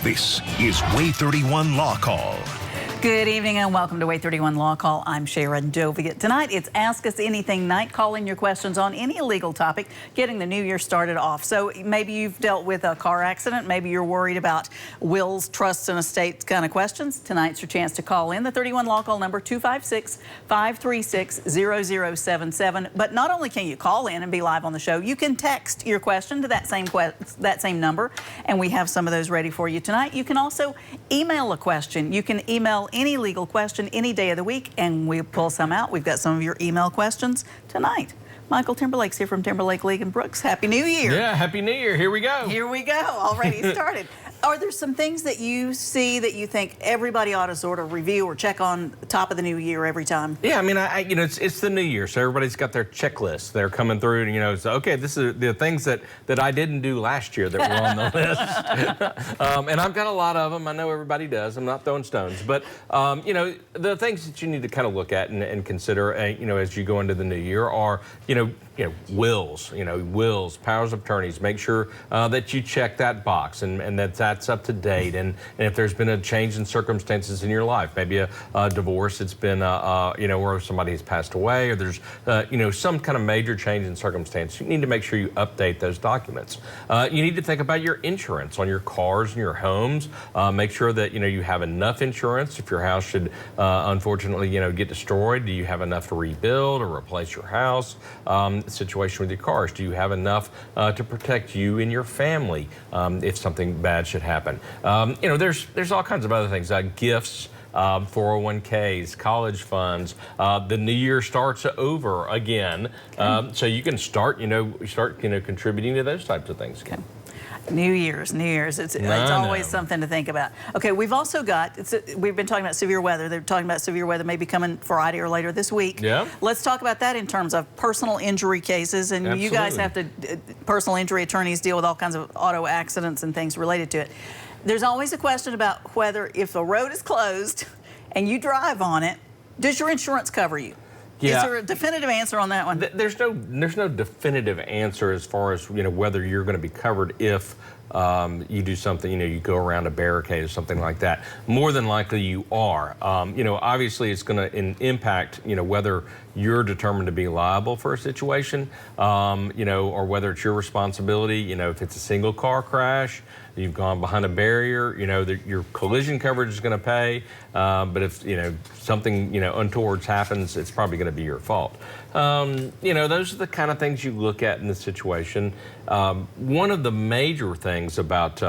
This is WAAY 31 Law Call. Good evening and welcome to WAAY 31 Law Call. I'm Sharon Doviat. Tonight it's Ask Us Anything night, calling your questions on any legal topic, getting the new year started off. So maybe you've dealt with a car accident, maybe you're worried about wills, trusts, and estates kind of questions. Tonight's your chance to call in. The 31 Law Call number 256-536-0077. But not only can you call in and be live on the show, you can text your question to that same number, and we have some of those ready for you tonight. You can also email a question. You can email any legal question any day of the week, and we pull some out. We've got some of your email questions tonight. Michael Timberlake's here from Timberlake, League and Brooks. Happy New Year. Yeah, Happy New Year. Here we go. Here we go. Already started. Are there some things that you see that you think everybody ought to sort of review or check on the top of the new year every time? Yeah, I mean, it's the new year, so everybody's got their checklist. They're coming through, and so okay, this is the things that I didn't do last year that were on the list. And I've got a lot of them. I know everybody does. I'm not throwing stones, but the things that you need to kind of look at and consider, as you go into the new year are, wills, powers of attorneys. Make sure that you check that box and that's up to date. And if there's been a change in circumstances in your life, maybe a divorce, it's been, where somebody has passed away, or there's, some kind of major change in circumstance, you need to make sure you update those documents. You need to think about your insurance on your cars and your homes. Make sure that, you have enough insurance if your house should, unfortunately, get destroyed. Do you have enough to rebuild or replace your house? Situation with your cars. Do you have enough to protect you and your family if something bad should happen? There's all kinds of other things, gifts, 401ks, college funds. The new year starts over again, so you can start, contributing to those types of things. Okay. New Year's. It's always something to think about. Okay, we've also got, we've been talking about severe weather. They're talking about severe weather maybe coming Friday or later this week. Yeah. Let's talk about that in terms of personal injury cases. And Absolutely. You guys have to, personal injury attorneys deal with all kinds of auto accidents and things related to it. There's always a question about whether if a road is closed and you drive on it, does your insurance cover you? Yeah. Is there a definitive answer on that one? There's no definitive answer as far as whether you're going to be covered if you do something, you go around a barricade or something like that. More than likely you are. Obviously it's going to impact whether you're determined to be liable for a situation, or whether it's your responsibility. If it's a single car crash, you've gone behind a barrier, your collision coverage is going to pay. But if, something, untoward happens, it's probably going to be your fault. Those are the kind of things you look at in this situation. One of the major things about,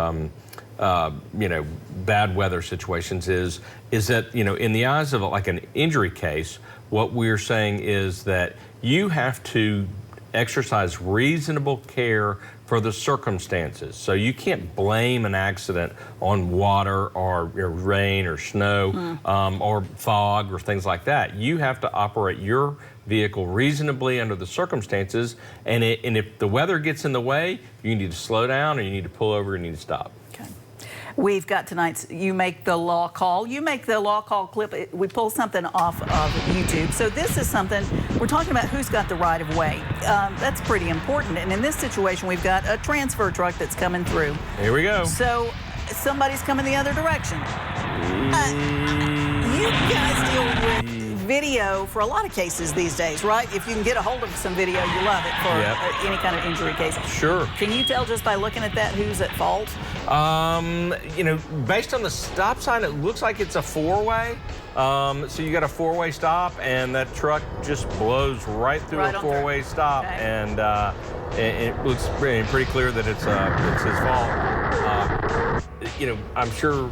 bad weather situations is that, in the eyes of like an injury case, what we're saying is that you have to exercise reasonable care for the circumstances. So you can't blame an accident on water or rain or snow or fog or things like that. You have to operate your vehicle reasonably under the circumstances, and if the weather gets in the way, you need to slow down or you need to pull over and you need to stop. Okay. We've got tonight's You Make the Law Call. You Make the Law Call clip. We pulled something off of YouTube. So this is something, we're talking about who's got the right of way. That's pretty important. And in this situation, we've got a transfer truck that's coming through. Here we go. So somebody's coming the other direction. You guys deal with video for a lot of cases these days, right? If you can get a hold of some video, you love it for any kind of injury case. Sure. Can you tell just by looking at that who's at fault? Based on the stop sign, it looks like it's a four-way. So you got a four-way stop, and that truck just blows right through a four-way stop, and it looks pretty clear that it's his fault. I'm sure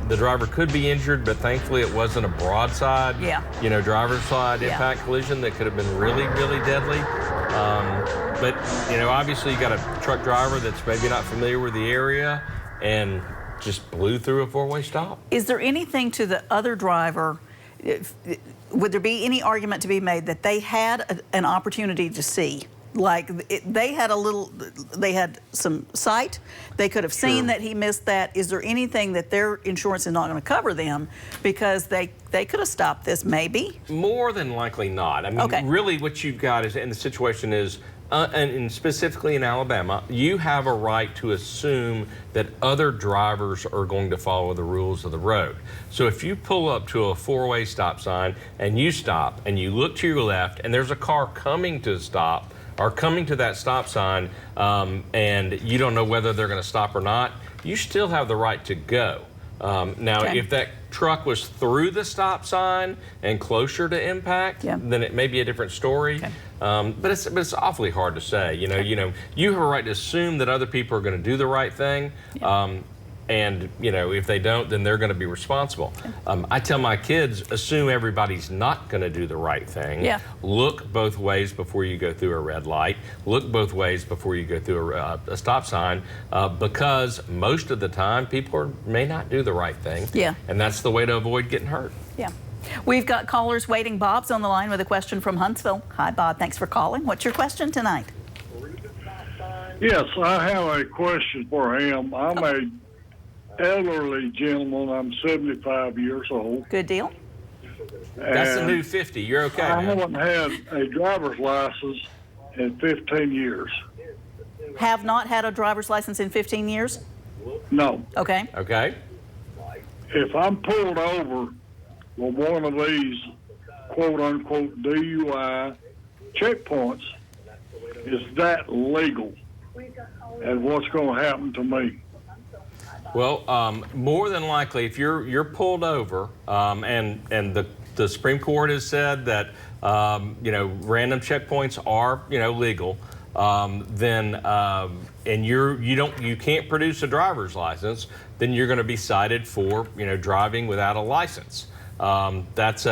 the driver could be injured, but thankfully it wasn't a broadside, driver's side impact collision that could have been really, really deadly. But, obviously you got a truck driver that's maybe not familiar with the area and just blew through a four-way stop. Is there anything to the other driver, would there be any argument to be made that they had an opportunity to see? Like they had some sight. They could have seen that he missed that. Is there anything that their insurance is not going to cover them because they could have stopped this maybe? More than likely not. I mean, really what you've got is, and the situation is, and specifically in Alabama, you have a right to assume that other drivers are going to follow the rules of the road. So if you pull up to a four-way stop sign and you stop and you look to your left and there's a car coming to stop or coming to that stop sign, and you don't know whether they're going to stop or not, you still have the right to go. Now, if that truck was through the stop sign and closer to impact, then it may be a different story. But it's awfully hard to say. You have a right to assume that other people are going to do the right thing. And if they don't, then they're going to be responsible. I tell my kids, assume everybody's not going to do the right thing. Look both ways before you go through a red light. Look both ways before you go through a stop sign, because most of the time people may not do the right thing. And that's the way to avoid getting hurt. We've got callers waiting. Bob's on the line with a question from Huntsville. Hi, Bob. Thanks for calling. What's your question tonight? Yes, I have a question for him. I'm a elderly gentleman. I'm 75 years old. Good deal. That's the new 50. You're okay, I man. haven't had a driver's license in 15 years. Have not had a driver's license in 15 years? No. Okay. Okay. If I'm pulled over with one of these quote-unquote DUI checkpoints, is that legal? And what's going to happen to me? Well, more than likely, if you're pulled over, and the Supreme Court has said that random checkpoints are legal, then and you can't produce a driver's license, then you're going to be cited for driving without a license. That's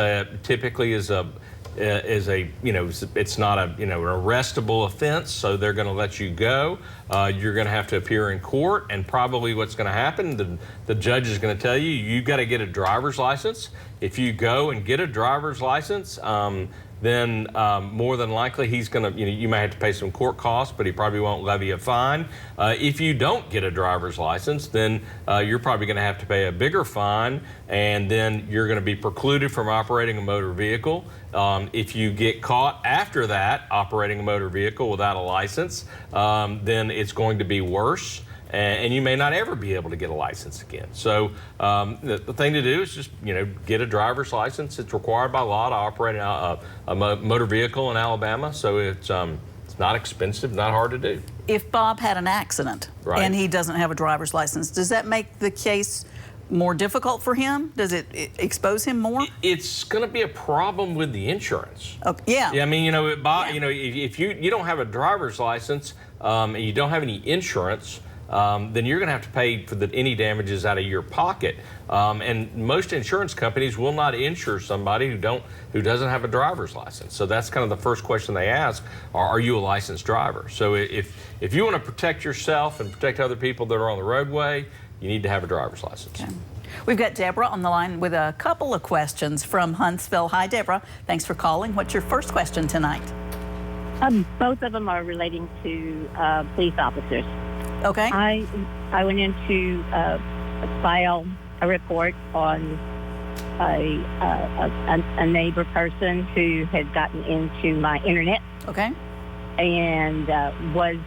typically is a it's not an arrestable offense, so they're going to let you go. You're going to have to appear in court, and probably what's going to happen, the judge is going to tell you got to get a driver's license. If you go and get a driver's license, then more than likely he's going to, you might have to pay some court costs, but he probably won't levy a fine. If you don't get a driver's license, then you're probably going to have to pay a bigger fine, and then you're going to be precluded from operating a motor vehicle. If you get caught after that operating a motor vehicle without a license, then it's going to be worse. And you may not ever be able to get a license again. So the thing to do is just get a driver's license. It's required by law to operate a motor vehicle in Alabama, so it's not expensive, not hard to do. If Bob had an accident and he doesn't have a driver's license, does that make the case more difficult for him? Does it expose him more? It's going to be a problem with the insurance. Okay. I mean, Bob, if you don't have a driver's license and you don't have any insurance, then you're going to have to pay for any damages out of your pocket. And most insurance companies will not insure somebody who doesn't have a driver's license. So that's kind of the first question they ask: are you a licensed driver? So if you want to protect yourself and protect other people that are on the roadway, you need to have a driver's license. Okay. We've got Deborah on the line with a couple of questions from Huntsville. Hi, Deborah. Thanks for calling. What's your first question tonight? Both of them are relating to police officers. Okay. I went in to file a report on a neighbor person who had gotten into my internet. Okay. And was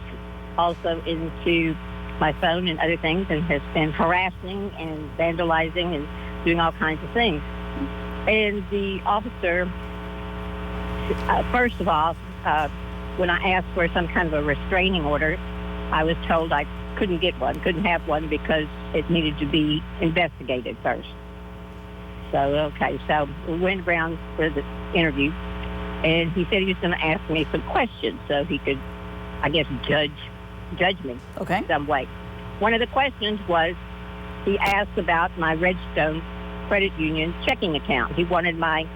also into my phone and other things, and has been harassing and vandalizing and doing all kinds of things. And the officer, first of all, when I asked for some kind of a restraining order, I was told I couldn't have one because it needed to be investigated first. So we went around for the interview, and he said he was going to ask me some questions so he could, I guess, judge me some way. One of the questions was, he asked about my Redstone Credit Union checking account. He wanted my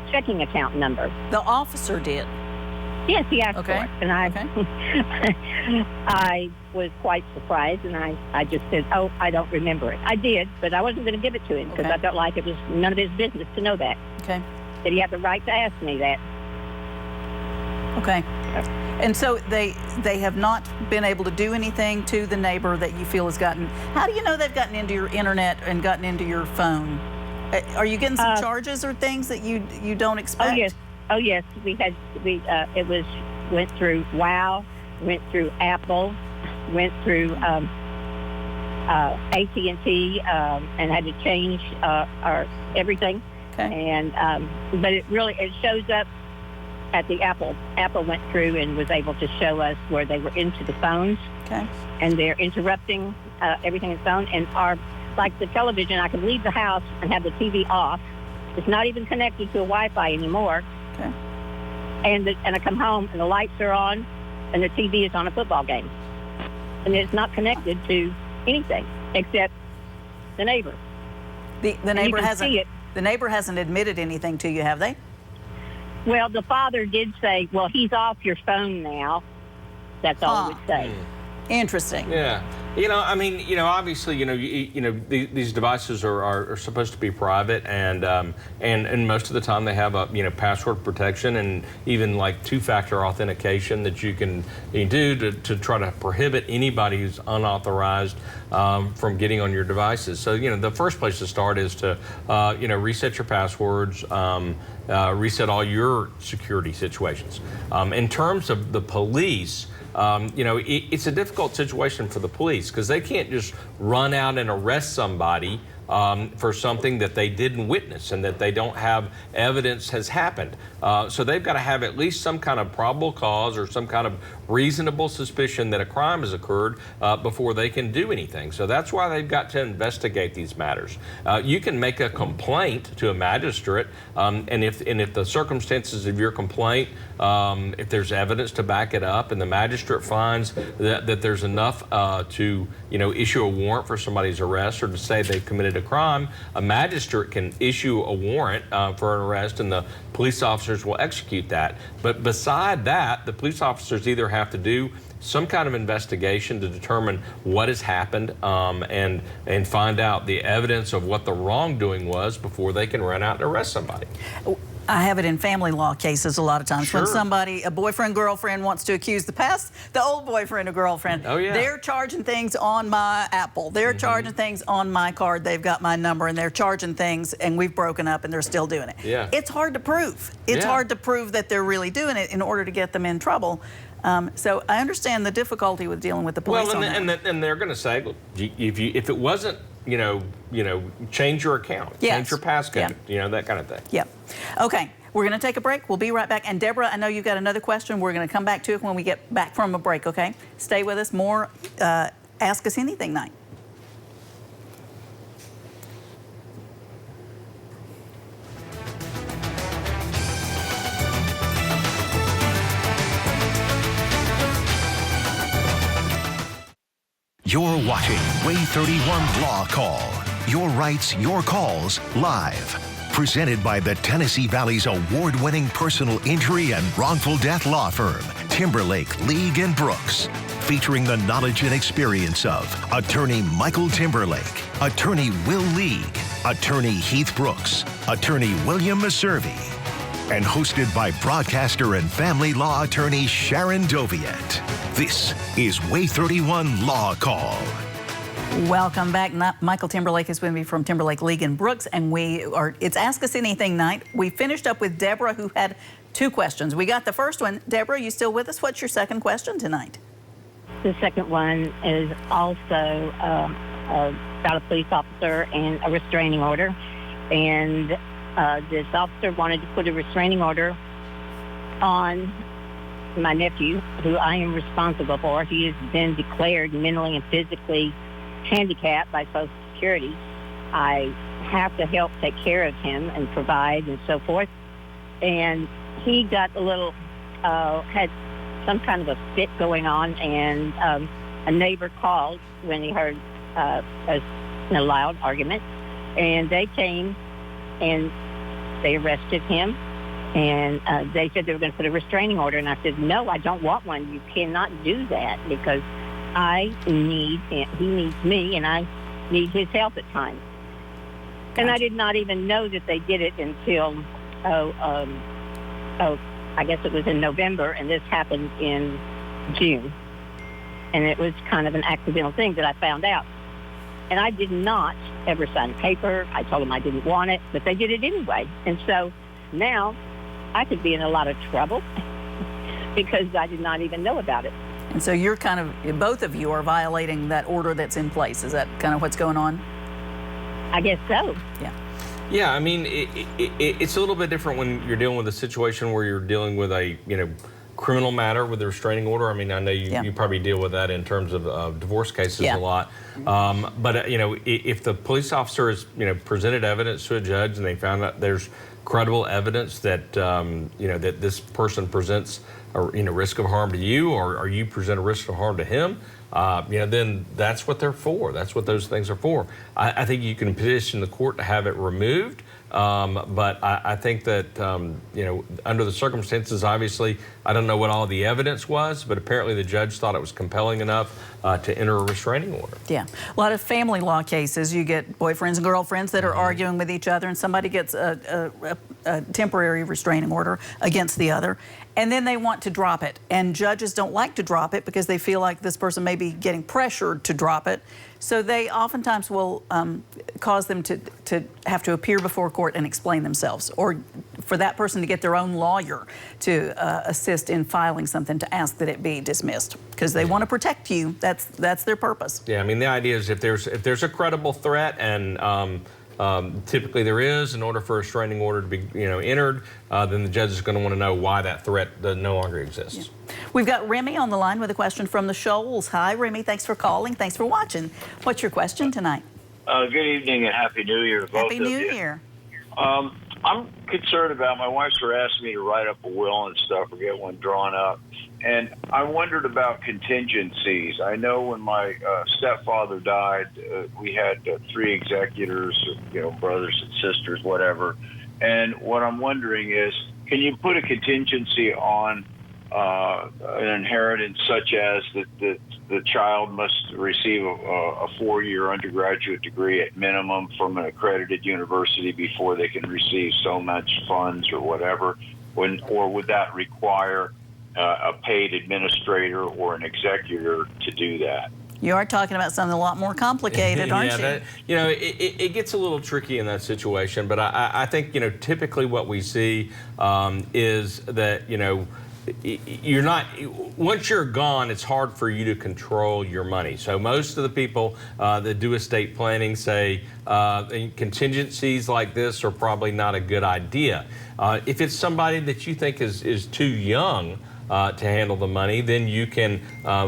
checking account number. The officer did? Yes, he asked for it. And I was quite surprised, and I just said, oh, I don't remember it. I did, but I wasn't going to give it to him because I felt like it was none of his business to know that. Okay. That he had the right to ask me that. Okay. And so they have not been able to do anything to the neighbor that you feel has gotten. How do you know they've gotten into your internet and gotten into your phone? Are you getting some charges or things that you don't expect? Oh yes. It went through WAAY, went through Apple, went through AT&T, and had to change our everything. Okay. And but it shows up at the Apple. Apple went through and was able to show us where they were into the phones. Okay. And they're interrupting everything in the phone. And like the television, I can leave the house and have the TV off. It's not even connected to a Wi-Fi anymore. Okay. And I come home and the lights are on and the TV is on a football game. And it's not connected to anything except the neighbor. The neighbor hasn't. See it. The neighbor hasn't admitted anything to you, have they? Well, the father did say, "Well, he's off your phone now." That's all he would say. Interesting. Yeah. I mean, obviously, these devices are supposed to be private, and most of the time they have a password protection and even like two-factor authentication that you can do to try to prohibit anybody who's unauthorized from getting on your devices. So the first place to start is to reset your passwords, reset all your security situations. In terms of the police. It's a difficult situation for the police because they can't just run out and arrest somebody for something that they didn't witness and that they don't have evidence has happened. So they've got to have at least some kind of probable cause or some kind of reasonable suspicion that a crime has occurred before they can do anything. So that's why they've got to investigate these matters. You can make a complaint to a magistrate, and if the circumstances of your complaint, if there's evidence to back it up, and the magistrate finds that there's enough to issue a warrant for somebody's arrest or to say they've committed a crime, a magistrate can issue a warrant for an arrest, and the police officers will execute that. But beside that, the police officers either have to do some kind of investigation to determine what has happened and find out the evidence of what the wrongdoing was before they can run out and arrest somebody. I have it in family law cases a lot of times. Sure. When a boyfriend, girlfriend wants to accuse the old boyfriend or girlfriend. Oh, yeah. They're charging things on my Apple. They're charging things on my card. They've got my number and they're charging things and we've broken up and they're still doing it. Yeah. It's hard to prove. It's hard to prove that they're really doing it in order to get them in trouble. So I understand the difficulty with dealing with the police on that. And they're going to say, well, if it wasn't, change your account, change your passcode, that kind of thing. Yep. Okay, we're going to take a break. We'll be right back. And Deborah, I know you've got another question. We're going to come back to it when we get back from a break, okay? Stay with us. More Ask Us Anything night. You're watching WAAY 31 Law Call. Your rights, your calls, live. Presented by the Tennessee Valley's award-winning personal injury and wrongful death law firm, Timberlake, League & Brooks. Featuring the knowledge and experience of Attorney Michael Timberlake, Attorney Will League, Attorney Heath Brooks, Attorney William Maservi. And hosted by broadcaster and family law attorney Sharon Doviet. This is WAAY 31 Law Call. Welcome back. Michael Timberlake is with me from Timberlake, League & Brooks, and it's Ask Us Anything night. We finished up with Deborah, who had two questions. We got the first one. Deborah, you still with us? What's your second question tonight? The second one is also about a police officer and a restraining order. And this officer wanted to put a restraining order on my nephew, who I am responsible for. He has been declared mentally and physically handicapped by Social Security. I have to help take care of him and provide and so forth. And he got a little, had some kind of a fit going on, and a neighbor called when he heard a loud argument, and they came and they arrested him, and they said they were going to put a restraining order. And I said, no, I don't want one. You cannot do that because he needs me, and I need his help at times. Gotcha. And I did not even know that they did it until, I guess it was in November, and this happened in June. And it was kind of an accidental thing that I found out. And I did not ever sign a paper. I told them I didn't want it, but they did it anyway. And so now I could be in a lot of trouble because I did not even know about it. And so you're kind of, both of you are violating that order that's in place. Is that kind of what's going on? I guess so. Yeah. Yeah, I mean, it's a little bit different when you're dealing with a situation where you're dealing with a, criminal matter with a restraining order. I mean, I know you probably deal with that in terms of divorce cases a lot. But, if the police officer has, presented evidence to a judge and they found out there's credible evidence that, that this person presents a, risk of harm to you, or you present a risk of harm to him, then that's what they're for. That's what those things are for. I think you can petition the court to have it removed. But I think that, under the circumstances, obviously, I don't know what all the evidence was, but apparently the judge thought it was compelling enough to enter a restraining order. Yeah. A lot of family law cases, you get boyfriends and girlfriends that are arguing with each other, and somebody gets a temporary restraining order against the other, and then they want to drop it. And judges don't like to drop it because they feel like this person may be getting pressured to drop it. So they oftentimes will cause them to have to appear before court and explain themselves, or for that person to get their own lawyer to assist in filing something to ask that it be dismissed, because they want to protect you. That's their purpose. Yeah, I mean, the idea is if there's a credible threat, and typically there is, in order for a restraining order to be entered, then the judge is going to want to know why that threat no longer exists. Yeah. We've got Remy on the line with a question from the Shoals. Hi, Remy. Thanks for calling. Thanks for watching. What's your question tonight? Good evening and Happy New Year to both of you. Happy New Year. I'm concerned about, my wife's asking me to write up a will and stuff or get one drawn up. And I wondered about contingencies. I know when my stepfather died, we had 3 executors, brothers and sisters, whatever. And what I'm wondering is, can you put a contingency on an inheritance such as that the child must receive a 4-year undergraduate degree at minimum from an accredited university before they can receive so much funds or whatever? Or would that require a paid administrator or an executor to do that? You are talking about something a lot more complicated, aren't you? It gets a little tricky in that situation, but I think, typically what we see is that, you're not, once you're gone, it's hard for you to control your money. So most of the people that do estate planning say contingencies like this are probably not a good idea. If it's somebody that you think is too young to handle the money, then you can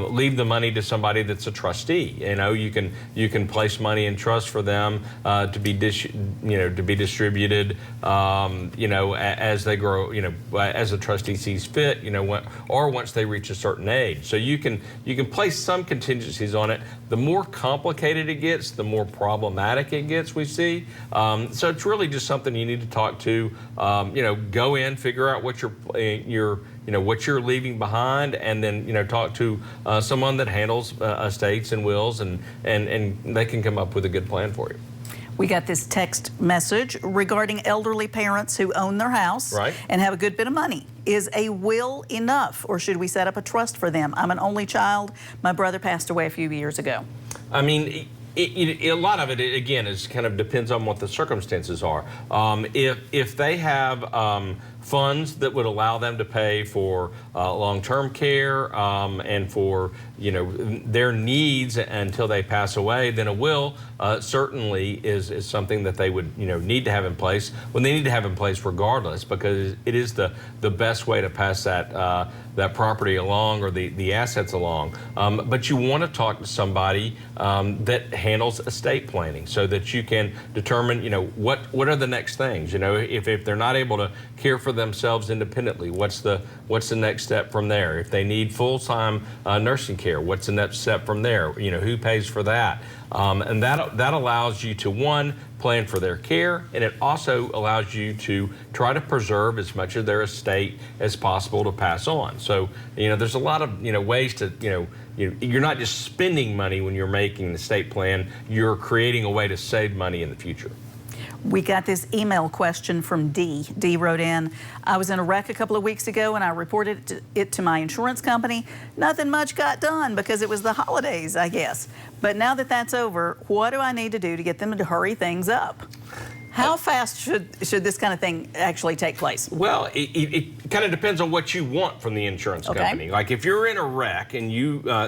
leave the money to somebody that's a trustee. You can place money in trust for them to be distributed, as they grow, as the trustee sees fit, or once they reach a certain age. So you can place some contingencies on it. The more complicated it gets, the more problematic it gets, we see. So it's really just something you need to talk to. Go in, figure out what what you're leaving behind, and then talk to someone that handles estates and wills, and they can come up with a good plan for you. We got this text message regarding elderly parents who own their house and have a good bit of money. Is a will enough, or should we set up a trust for them? I'm an only child. My brother passed away a few years ago. I mean, a lot of it, again, is kind of depends on what the circumstances are. If they have funds that would allow them to pay for long-term care and for their needs until they pass away, then a will certainly is something that they would need to have in place. Well, they need to have in place regardless, because it is the best way to pass that property along, or the assets along. But you want to talk to somebody that handles estate planning, so that you can determine what are the next things. If they're not able to care for themselves independently, what's the next step from there? If they need full-time nursing care, what's the next step from there? Who pays for that? And that allows you to, one, plan for their care, and it also allows you to try to preserve as much of their estate as possible to pass on. So there's a lot of ways to you're not just spending money when you're making an estate plan, you're creating a way to save money in the future. We got this email question from Dee. Dee wrote in, I was in a wreck a couple of weeks ago and I reported it to my insurance company. Nothing much got done because it was the holidays, I guess. But now that that's over, what do I need to do to get them to hurry things up? How fast should this kind of thing actually take place? Well, it kind of depends on what you want from the insurance company. Like if you're in a wreck and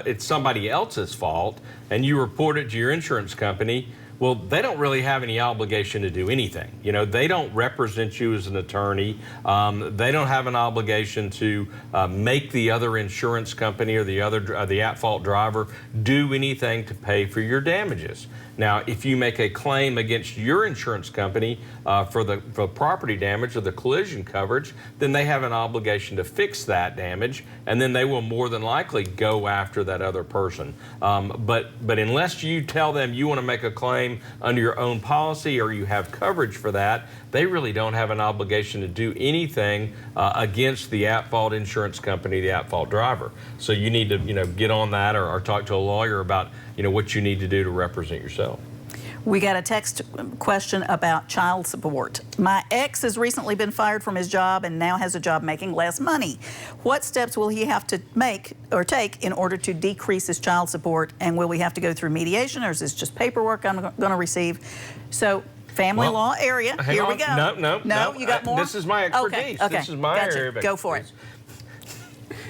it's somebody else's fault and you report it to your insurance company, well, they don't really have any obligation to do anything. You know, they don't represent you as an attorney. They don't have an obligation to make the other insurance company or the at-fault driver do anything to pay for your damages. Now, if you make a claim against your insurance company for property damage or the collision coverage, then they have an obligation to fix that damage, and then they will more than likely go after that other person. But unless you tell them you want to make a claim under your own policy or you have coverage for that, they really don't have an obligation to do anything against the at-fault insurance company, the at-fault driver. So you need to, get on that or talk to a lawyer about, what you need to do to represent yourself. We got a text question about child support. My ex has recently been fired from his job and now has a job making less money. What steps will he have to make or take in order to decrease his child support? And will we have to go through mediation, or is this just paperwork I'm going to receive? So, family law area, here we go. No, you got more? This is my expertise. Okay. This is my area of expertise. Go for it.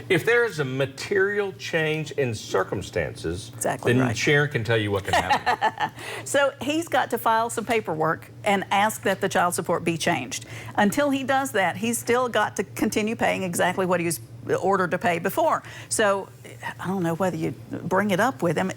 If there is a material change in circumstances, exactly then right. Sharon can tell you what can happen. So he's got to file some paperwork and ask that the child support be changed. Until he does that, he's still got to continue paying exactly what he was ordered to pay before. So I don't know whether you bring it up with him.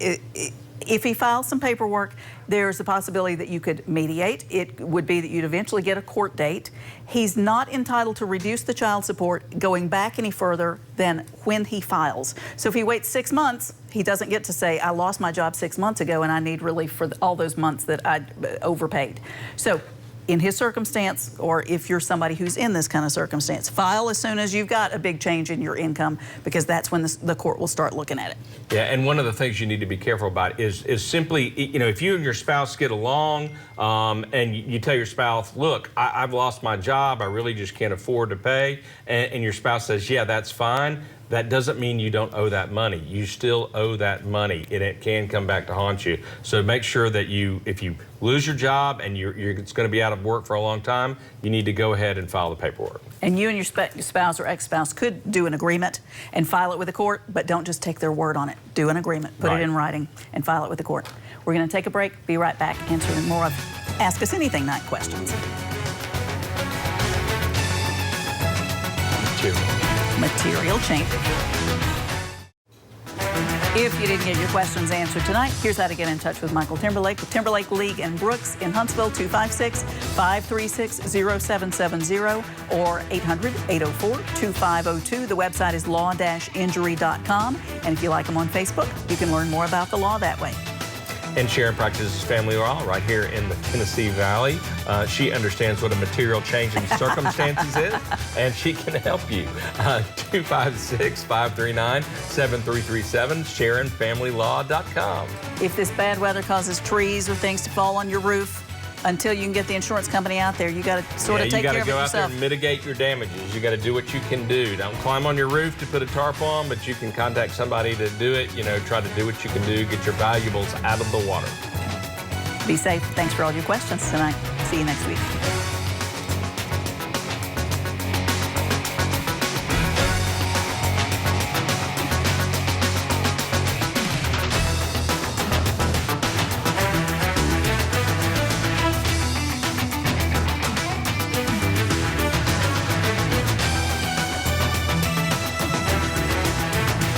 If he files some paperwork, there's the possibility that you could mediate. It would be that you'd eventually get a court date. He's not entitled to reduce the child support going back any further than when he files. So if he waits 6 months, he doesn't get to say, I lost my job 6 months ago and I need relief for all those months that I overpaid. So in his circumstance, or if you're somebody who's in this kind of circumstance, file as soon as you've got a big change in your income, because that's when the court will start looking at it. Yeah, and one of the things you need to be careful about is simply, if you and your spouse get along and you tell your spouse, look, I've lost my job, I really just can't afford to pay, and your spouse says, yeah, that's fine. That doesn't mean you don't owe that money. You still owe that money, and it can come back to haunt you. So make sure that if you lose your job and it's going to be out of work for a long time, you need to go ahead and file the paperwork. And you and your spouse or ex-spouse could do an agreement and file it with the court, but don't just take their word on it. Do an agreement, put it in writing, and file it with the court. We're going to take a break, be right back, answering more of Ask Us Anything night questions. Material change. If you didn't get your questions answered tonight, here's how to get in touch with Michael Timberlake with Timberlake League and Brooks in Huntsville, 256-536-0770 or 800-804-2502. The website is law-injury.com. And if you like them on Facebook, you can learn more about the law that way. And Sharon practices family law right here in the Tennessee Valley. She understands what a material change in circumstances is, and she can help you. 256-539-7337, SharonFamilyLaw.com. If this bad weather causes trees or things to fall on your roof, until you can get the insurance company out there, you got to sort of take care of it yourself. You got to go out there and mitigate your damages. You got to do what you can do. Don't climb on your roof to put a tarp on, but you can contact somebody to do it. Try to do what you can do. Get your valuables out of the water. Be safe. Thanks for all your questions tonight. See you next week.